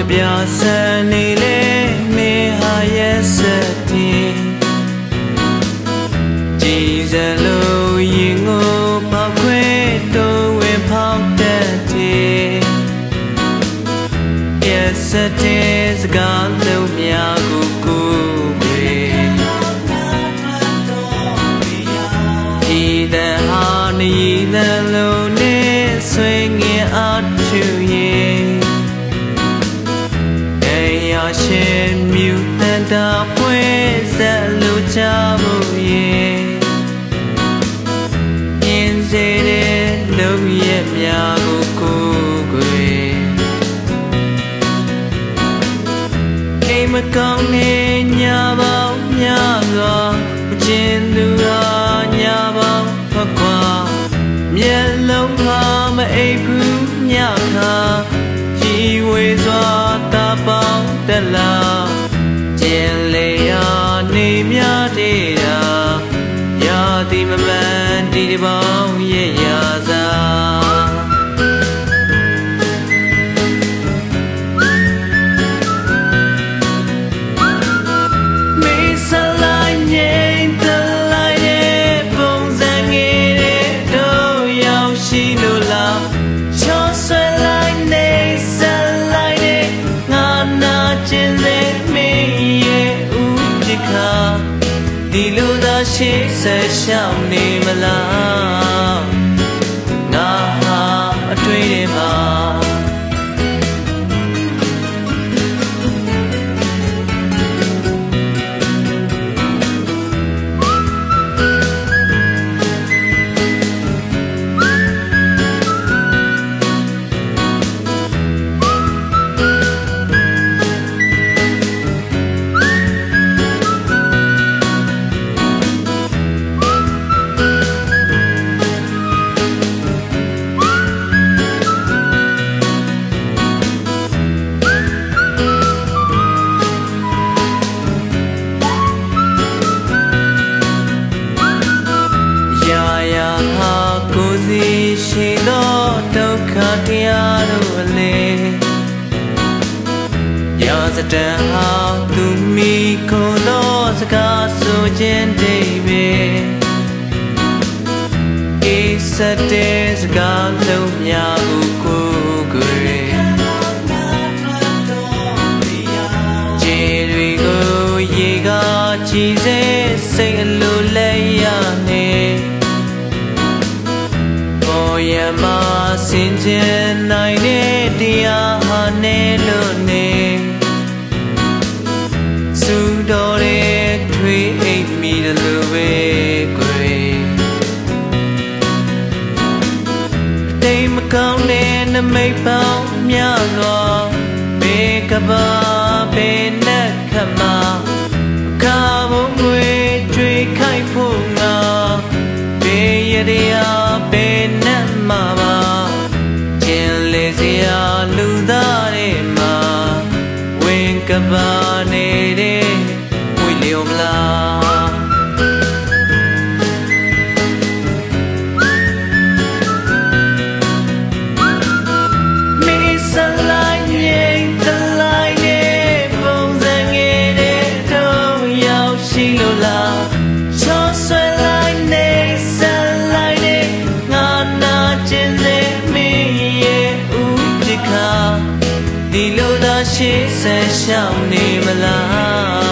ပြဆန်နေလေမေဟာရဲ့စတဲ့ကြည်စံလို့ရင်ကိုပေါက်ခွဲတုံးဝင်ဖောက်တတ်တယ်ရဲ့စတဲ့စကားလုံးများကိုဤတဲ့ဟာနေတဲ့လုံးနဲ့ဆွေငင်အားချူရဲ့ရှင်မြူတန်တာပွဲဆက်လို့ချဖို့ရဲ့ပြင်းစေတဲ့လုံရဲ့များကိုကိုွယ်အိမ်မကောင်းနဲ့ညာပေါင်းများစွာမကျင်သူဟာညာပေါင်းထွက်ခွာမျက်လုံးဟာမအိပ်ဘူးညခါជីဝေစွာတာပေါင်းတလာကျင်လေရာနေများတေးတာရာတိမမှန်ဒီတပေါင်းရဲ့ရာစာမေဆလိုက်ငိမ့်တလိုက်တဲ့ပုံစံငယ်တဲ့တို့ရောက်ရှိလို့လားချောဆွဲလိုက်နေဆက်လိုက်တဲ့ငါနာကျင်စေမေရဲ့ဥပက္ခဒီလိုသာရှိဆက်ရှောင်နေမလားငါဟာအတွေ့တွေမှာရှိသောဒုက္ခတရားတို့အလေရာဇတန်ဟာသူမိကိုယ်သောစကားဆိုခြင်းတိပဲဤစတဲ့စကားလုံးများကိုကိုယ်ခြေတွေကိုရေကကြည်စေစိတ်အလိုလဲရနေယမစင်ကြယ်နိုင်တဲ့တရားဟာနေလို့နေစုတော်တဲ့ထွေးအိမ်မိတယ်လို့ပဲကွယ်တိမ်မကောင်းတဲ့နမိတ်ပေါင်းများစွာဘေးကဘာဘေးနဲ့ခမကာဘုံွေကျွေးခိုက်ဖို့ငါဘေးရတရားဘေးနဲ့မှာပါကျင်လေစရာလူသားတွေမှာဝင်ကပါနေတဲ့ဝိလျောမလားမေဆလိုက်ငိမ့်တလိုက်တဲ့ပုံစံငယ်တဲ့တော့ရောက်ရှိလို့လားချောဆွဲလိုက်နေဆက်လိုက်တဲ့ငါနာကျင်စေမေရဲ့ဥပက္ခဒီလိုသာရှိဆက်ရှောင်နေမလား